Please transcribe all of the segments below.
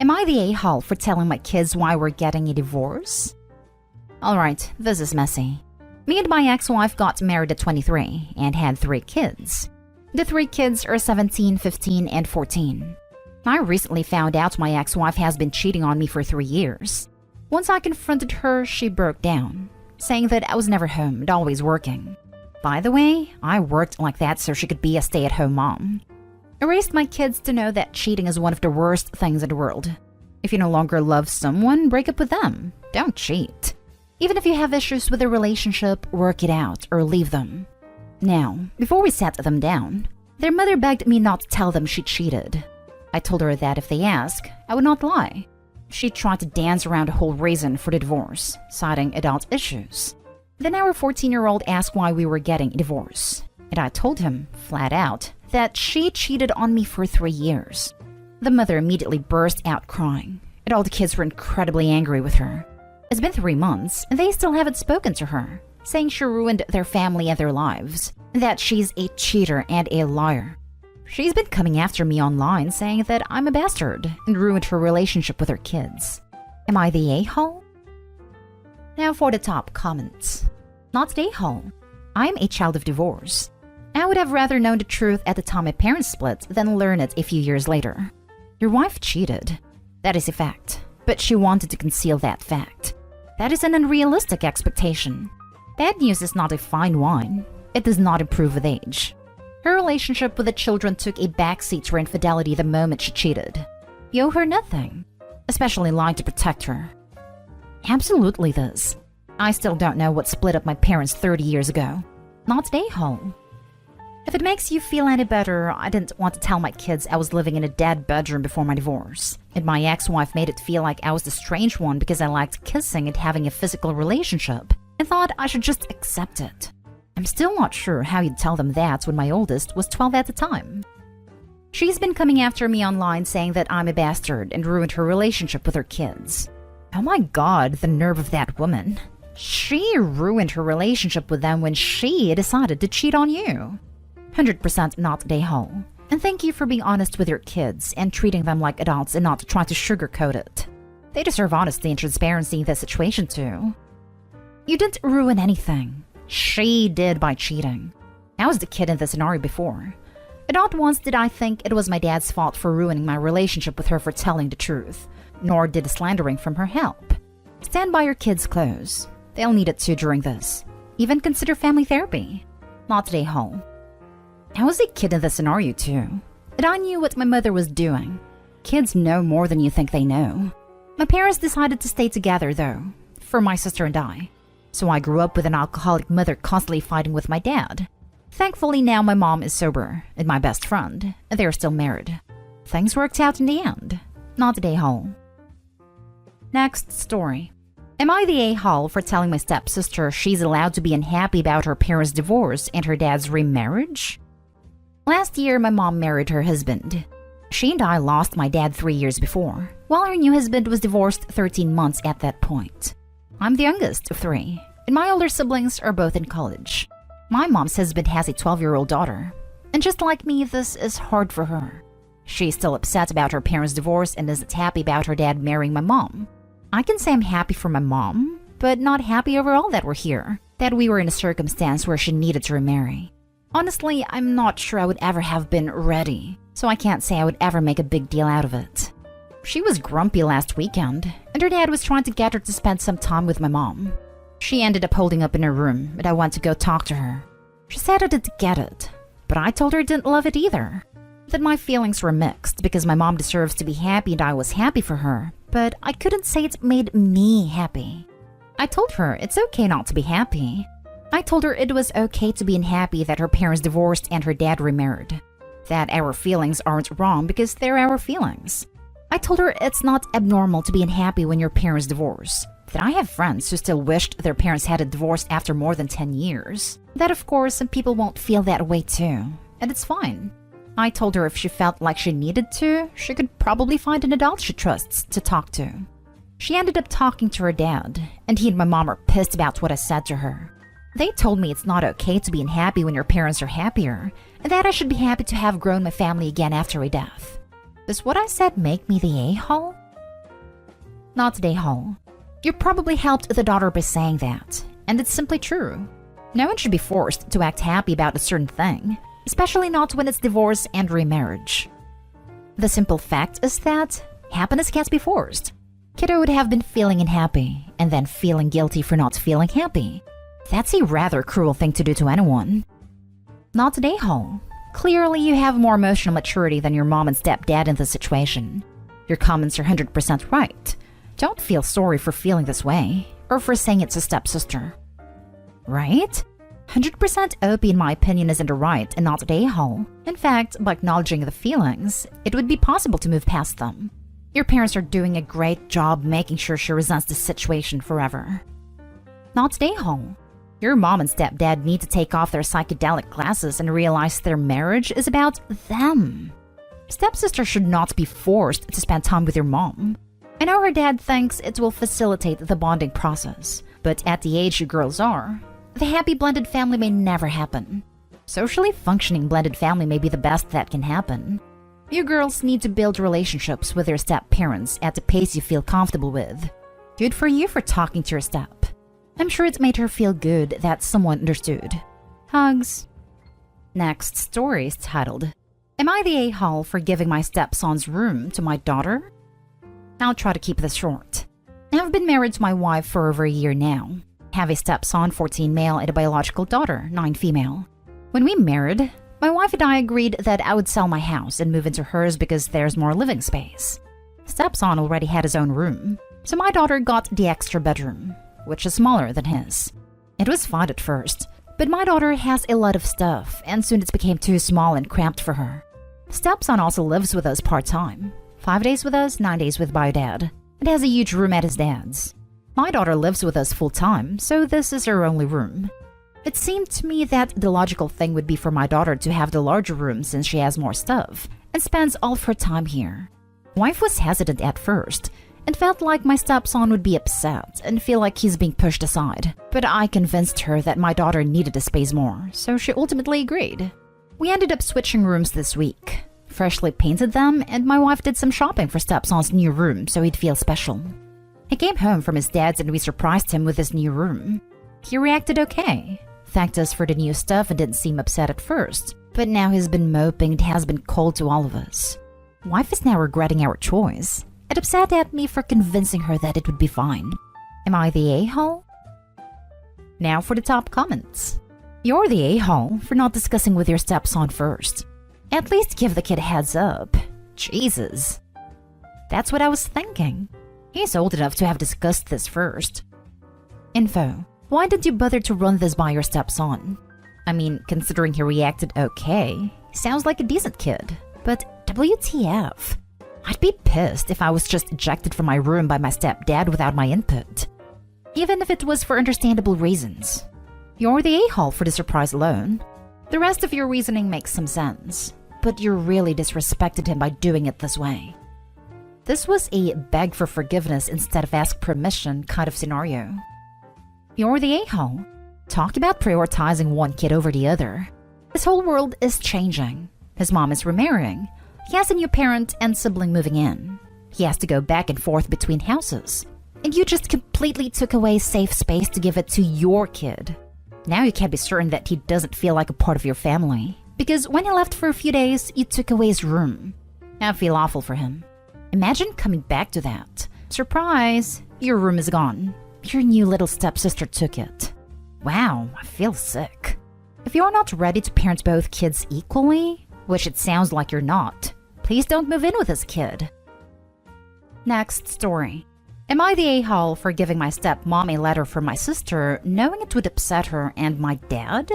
Am I the a-hole for telling my kids why we're getting a divorce? Alright, this is messy. Me and my ex-wife got married at 23 and had 3 kids. The 3 kids are 17, 15, and 14. I recently found out my ex-wife has been cheating on me for 3 years. Once I confronted her, she broke down, saying that I was never home and always working. By the way, I worked like that so she could be a stay-at-home mom. I raised my kids to know that cheating is one of the worst things in the world. If you no longer love someone, break up with them. Don't cheat. Even if you have issues with a relationship, work it out or leave them. Now, before we sat them down, their mother begged me not to tell them she cheated. I told her that if they ask, I would not lie. She tried to dance around the whole reason for the divorce, citing adult issues. Then our 14-year-old asked why we were getting a divorce, and I told him, flat out, that she cheated on me for 3 years. The mother immediately burst out crying, and all the kids were incredibly angry with her. It's been 3 months, and they still haven't spoken to her, saying she ruined their family and their lives, and that she's a cheater and a liar. She's been coming after me online, saying that I'm a bastard and ruined her relationship with her kids. Am I the a-hole? Now for the top comments. Not the a-hole. I'm a child of divorce. I would have rather known the truth at the time my parents split than learn it a few years later. Your wife cheated. That is a fact. But she wanted to conceal that fact. That is an unrealistic expectation. Bad news is not a fine wine. It does not improve with age. Her relationship with the children took a backseat to her infidelity the moment she cheated. You owe her nothing, especially lying to protect her. Absolutely this. I still don't know what split up my parents 30 years ago. Not an a-hole. If it makes you feel any better, I didn't want to tell my kids I was living in a dead bedroom before my divorce, and my ex-wife made it feel like I was the strange one because I liked kissing and having a physical relationship, and thought I should just accept it. I'm still not sure how you'd tell them that when my oldest was 12 at the time. She's been coming after me online saying that I'm a bastard and ruined her relationship with her kids. Oh my god, the nerve of that woman. She ruined her relationship with them when she decided to cheat on you. 100% not a hole. And thank you for being honest with your kids and treating them like adults and not trying to sugarcoat it. They deserve honesty and transparency in this situation too. You didn't ruin anything. She did by cheating. I was the kid in the scenario before. And not once did I think it was my dad's fault for ruining my relationship with her for telling the truth, nor did the slandering from her help. Stand by your kids' close. They'll need it too during this. Even consider family therapy. Not a hole. I was a kid in the scenario too, and I knew what my mother was doing. Kids know more than you think they know. My parents decided to stay together though, for my sister and I. So I grew up with an alcoholic mother constantly fighting with my dad. Thankfully now my mom is sober, and my best friend, and they are still married. Things worked out in the end. Not a hole. Next story. Am I the a-hole for telling my stepsister she's allowed to be unhappy about her parents' divorce and her dad's remarriage? Last year, my mom married her husband. She and I lost my dad 3 years before, while her new husband was divorced 13 months at that point. I'm the youngest of 3, and my older siblings are both in college. My mom's husband has a 12-year-old daughter, and just like me, this is hard for her. She's still upset about her parents' divorce and isn't happy about her dad marrying my mom. I can say I'm happy for my mom, but not happy overall that we're here, that we were in a circumstance where she needed to remarry. Honestly, I'm not sure I would ever have been ready, so I can't say I would ever make a big deal out of it. She was grumpy last weekend, and her dad was trying to get her to spend some time with my mom. She ended up holding up in her room, and I went to go talk to her. She said I didn't get it, but I told her I didn't love it either. That my feelings were mixed because my mom deserves to be happy and I was happy for her, but I couldn't say it made me happy. I told her it's okay not to be happy. I told her it was okay to be unhappy that her parents divorced and her dad remarried. That our feelings aren't wrong because they're our feelings. I told her it's not abnormal to be unhappy when your parents divorce. That I have friends who still wished their parents had a divorce after more than 10 years. That of course some people won't feel that way too, and it's fine. I told her if she felt like she needed to, she could probably find an adult she trusts to talk to. She ended up talking to her dad, and he and my mom are pissed about what I said to her. They told me it's not okay to be unhappy when your parents are happier, and that I should be happy to have grown my family again after a death. Does what I said make me the a-hole? Not today, Hall. You probably helped the daughter by saying that, and it's simply true. No one should be forced to act happy about a certain thing, especially not when it's divorce and remarriage. The simple fact is that happiness can't be forced. Kiddo would have been feeling unhappy and then feeling guilty for not feeling happy. That's a rather cruel thing to do to anyone. Not today, Hall. Clearly, you have more emotional maturity than your mom and stepdad in this situation. Your comments are 100% right. Don't feel sorry for feeling this way, or for saying it's a stepsister. Right? 100% OP in my opinion is in the right and not a hole. In fact, by acknowledging the feelings, it would be possible to move past them. Your parents are doing a great job making sure she resents the situation forever. Not a hole. Your mom and stepdad need to take off their psychedelic glasses and realize their marriage is about them. Stepsister should not be forced to spend time with your mom. I know her dad thinks it will facilitate the bonding process, but at the age you girls are, the happy blended family may never happen. Socially functioning blended family may be the best that can happen. You girls need to build relationships with your step-parents at the pace you feel comfortable with. Good for you for talking to your step. I'm sure it made her feel good that someone understood. Hugs. Next story is titled, Am I the a-hole for giving my stepson's room to my daughter? I'll try to keep this short. I've been married to my wife for over a year now. Have a stepson, 14 male, and a biological daughter, 9 female. When we married, my wife and I agreed that I would sell my house and move into hers because there's more living space. Stepson already had his own room, so my daughter got the extra bedroom, which is smaller than his. It was fine at first, but my daughter has a lot of stuff, and soon it became too small and cramped for her. Stepson also lives with us part-time, 5 days with us, 9 days with bio dad, and has a huge room at his dad's. My daughter lives with us full-time, so this is her only room. It seemed to me that the logical thing would be for my daughter to have the larger room since she has more stuff, and spends all of her time here. Wife was hesitant at first, and felt like my stepson would be upset and feel like he's being pushed aside. But I convinced her that my daughter needed the space more, so she ultimately agreed. We ended up switching rooms this week, freshly painted them, and my wife did some shopping for stepson's new room so he'd feel special. He came home from his dad's and we surprised him with his new room. He reacted okay, thanked us for the new stuff and didn't seem upset at first, but now he's been moping and has been cold to all of us. Wife is now regretting our choice, and upset at me for convincing her that it would be fine. Am I the a-hole? Now for the top comments. You're the a-hole for not discussing with your stepson first. At least give the kid a heads up. Jesus. That's what I was thinking. He's old enough to have discussed this first. Info. Why did you bother to run this by your stepson? I mean, considering he reacted okay, he sounds like a decent kid. But WTF? I'd be pissed if I was just ejected from my room by my stepdad without my input. Even if it was for understandable reasons. You're the a-hole for the surprise alone. The rest of your reasoning makes some sense, but you really disrespected him by doing it this way. This was a beg for forgiveness instead of ask permission kind of scenario. You're the a-hole. Talk about prioritizing one kid over the other. His whole world is changing. His mom is remarrying. He has a new parent and sibling moving in. He has to go back and forth between houses. And you just completely took away safe space to give it to your kid. Now you can't be certain that he doesn't feel like a part of your family. Because when he left for a few days, you took away his room. I feel awful for him. Imagine coming back to that. Surprise! Your room is gone. Your new little stepsister took it. Wow, I feel sick. If you're not ready to parent both kids equally, which it sounds like you're not, please don't move in with this kid. Next story. Am I the a-hole for giving my stepmom a letter from my sister knowing it would upset her and my dad?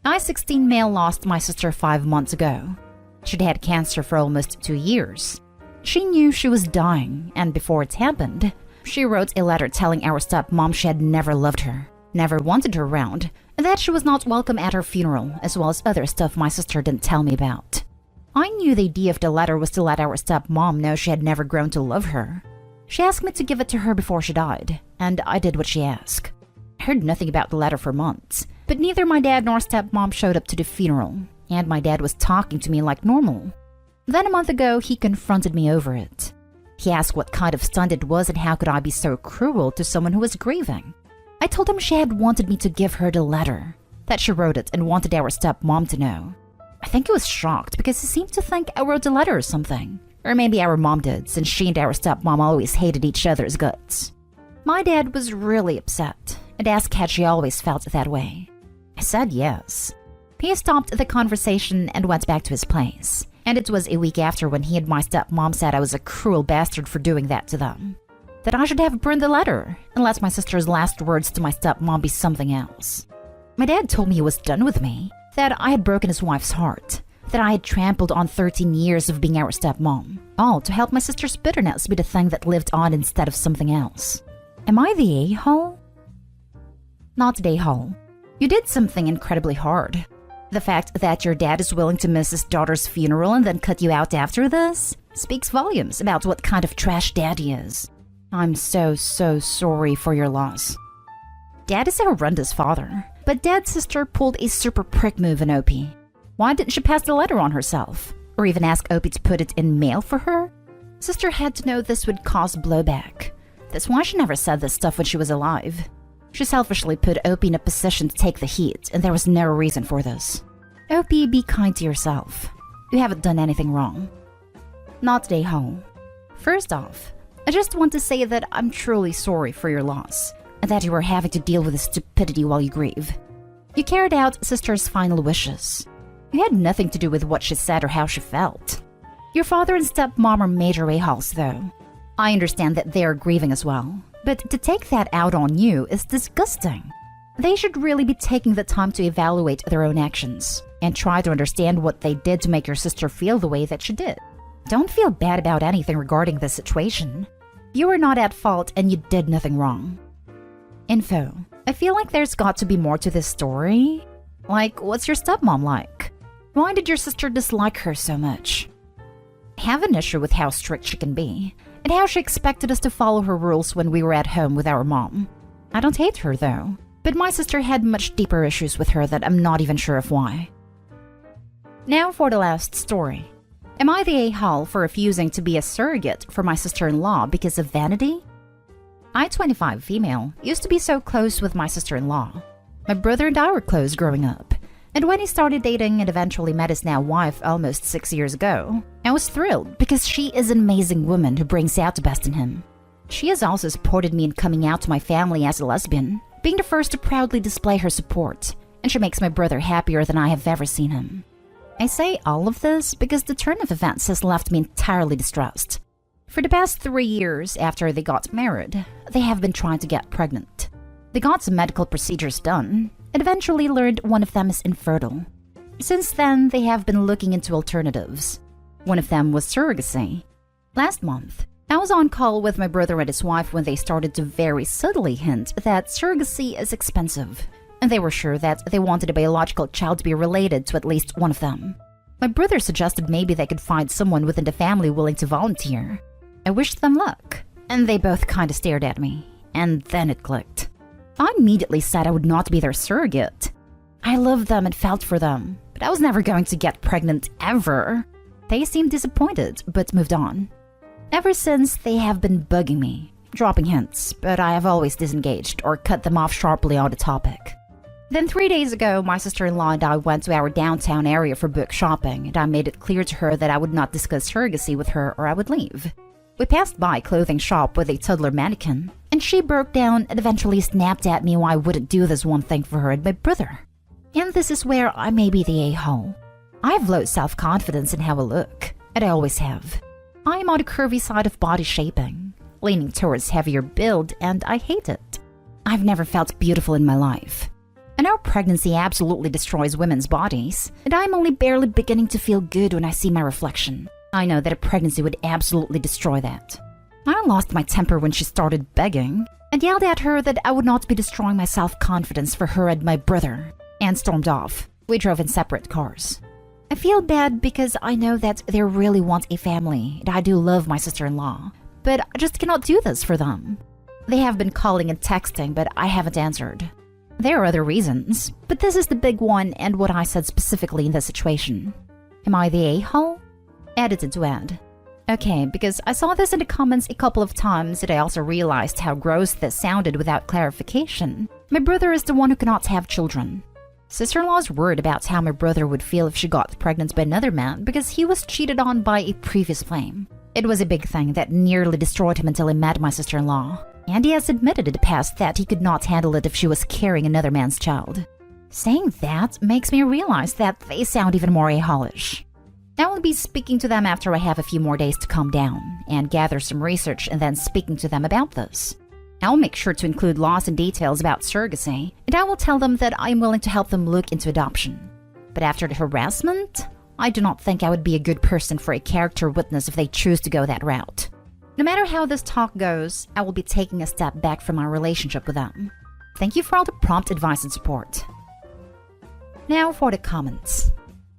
I, 16 male, lost my sister 5 months ago. She'd had cancer for almost 2 years. She knew she was dying, and before it happened, she wrote a letter telling our stepmom she had never loved her, never wanted her around, and that she was not welcome at her funeral, as well as other stuff my sister didn't tell me about. I knew the idea of the letter was to let our stepmom know she had never grown to love her. She asked me to give it to her before she died, and I did what she asked. I heard nothing about the letter for months, but neither my dad nor stepmom showed up to the funeral, and my dad was talking to me like normal. Then a month ago, he confronted me over it. He asked what kind of stunt it was and how could I be so cruel to someone who was grieving. I told him she had wanted me to give her the letter, that she wrote it and wanted our stepmom to know. I think he was shocked because he seemed to think I wrote the letter or something. Or maybe our mom did, since she and our stepmom always hated each other's guts. My dad was really upset and asked had she always felt that way. I said yes. He stopped the conversation and went back to his place. And it was a week after when he and my stepmom said I was a cruel bastard for doing that to them. That I should have burned the letter and let my sister's last words to my stepmom be something else. My dad told me he was done with me, that I had broken his wife's heart, that I had trampled on 13 years of being our stepmom, all to help my sister's bitterness be the thing that lived on instead of something else. Am I the a-hole? Not the a-hole. You did something incredibly hard. The fact that your dad is willing to miss his daughter's funeral and then cut you out after this speaks volumes about what kind of trash dad he is. I'm so sorry for your loss. Dad is a horrendous father, but Dad's sister pulled a super prick move on Opie. Why didn't she pass the letter on herself? Or even ask Opie to put it in mail for her? Sister had to know this would cause blowback. That's why she never said this stuff when she was alive. She selfishly put Opie in a position to take the heat, and there was no reason for this. Opie, be kind to yourself. You haven't done anything wrong. Not today, home. First off, I just want to say that I'm truly sorry for your loss, and that you are having to deal with this stupidity while you grieve. You carried out Sister's final wishes. You had nothing to do with what she said or how she felt. Your father and stepmom are major a-holes, though. I understand that they are grieving as well, but to take that out on you is disgusting. They should really be taking the time to evaluate their own actions and try to understand what they did to make your sister feel the way that she did. Don't feel bad about anything regarding this situation. You were not at fault and you did nothing wrong. Info. I feel like there's got to be more to this story. Like, what's your stepmom like? Why did your sister dislike her so much? I have an issue with how strict she can be, and how she expected us to follow her rules when we were at home with our mom. I don't hate her though, but my sister had much deeper issues with her that I'm not even sure of why. Now for the last story. Am I the a-hole for refusing to be a surrogate for my sister-in-law because of vanity? I, 25 female, used to be so close with my sister-in-law. My brother and I were close growing up, and when he started dating and eventually met his now wife almost 6 years ago, I was thrilled because she is an amazing woman who brings out the best in him. She has also supported me in coming out to my family as a lesbian, being the first to proudly display her support, and she makes my brother happier than I have ever seen him. I say all of this because the turn of events has left me entirely distressed. For the past 3 years after they got married, they have been trying to get pregnant. They got some medical procedures done, and eventually learned one of them is infertile. Since then, they have been looking into alternatives. One of them was surrogacy. Last month, I was on call with my brother and his wife when they started to very subtly hint that surrogacy is expensive, and they were sure that they wanted a biological child to be related to at least one of them. My brother suggested maybe they could find someone within the family willing to volunteer. I wished them luck, and they both kinda stared at me, and then it clicked. I immediately said I would not be their surrogate. I loved them and felt for them, but I was never going to get pregnant ever. They seemed disappointed, but moved on. Ever since, they have been bugging me, dropping hints, but I have always disengaged or cut them off sharply on the topic. Then 3 days ago, my sister-in-law and I went to our downtown area for book shopping, and I made it clear to her that I would not discuss surrogacy with her or I would leave. We passed by a clothing shop with a toddler mannequin, and she broke down and eventually snapped at me why I wouldn't do this one thing for her and my brother. And this is where I may be the a-hole. I have low self-confidence in how I look, and I always have. I am on the curvy side of body shaping, leaning towards heavier build, and I hate it. I've never felt beautiful in my life. I know pregnancy absolutely destroys women's bodies, and I'm only barely beginning to feel good when I see my reflection. I know that a pregnancy would absolutely destroy that. I lost my temper when she started begging, and yelled at her that I would not be destroying my self-confidence for her and my brother, and stormed off. We drove in separate cars. I feel bad because I know that they really want a family, and I do love my sister-in-law, but I just cannot do this for them. They have been calling and texting, but I haven't answered. There are other reasons, but this is the big one and what I said specifically in this situation. Am I the a-hole? Edited to add. Okay, because I saw this in the comments a couple of times and I also realized how gross this sounded without clarification. My brother is the one who cannot have children. Sister-in-law is worried about how my brother would feel if she got pregnant by another man because he was cheated on by a previous flame. It was a big thing that nearly destroyed him until he met my sister-in-law. And he has admitted in the past that he could not handle it if she was carrying another man's child. Saying that makes me realize that they sound even more a-holish. I will be speaking to them after I have a few more days to calm down and gather some research and then speaking to them about this. I'll make sure to include laws and details about surrogacy, and I will tell them that I am willing to help them look into adoption. But after the harassment, I do not think I would be a good person for a character witness if they choose to go that route. No matter how this talk goes, I will be taking a step back from my relationship with them. Thank you for all the prompt advice and support. Now for the comments.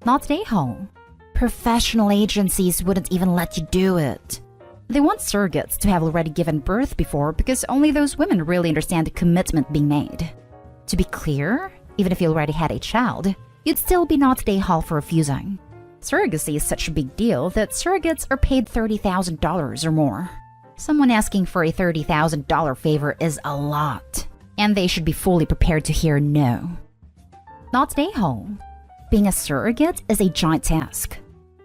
Not an a-hole. Professional agencies wouldn't even let you do it. They want surrogates to have already given birth before because only those women really understand the commitment being made. To be clear, even if you already had a child, you'd still be not a hall for refusing. Surrogacy is such a big deal that surrogates are paid $30,000 or more. Someone asking for a $30,000 favor is a lot, and they should be fully prepared to hear no. Not a hole. Being a surrogate is a giant task.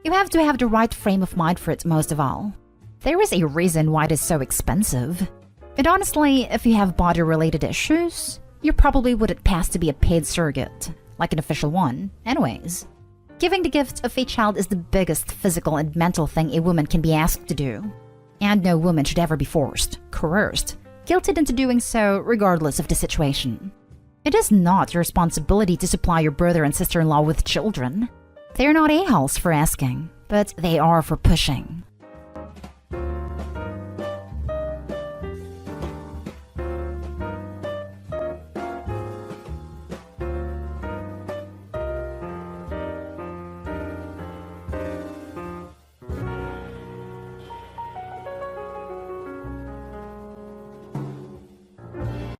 You have to have the right frame of mind for it most of all. There is a reason why it is so expensive. And honestly, if you have body-related issues, you probably wouldn't pass to be a paid surrogate, like an official one, anyways. Giving the gift of a child is the biggest physical and mental thing a woman can be asked to do. And no woman should ever be forced, coerced, guilted into doing so regardless of the situation. It is not your responsibility to supply your brother and sister-in-law with children. They are not a-holes for asking, but they are for pushing.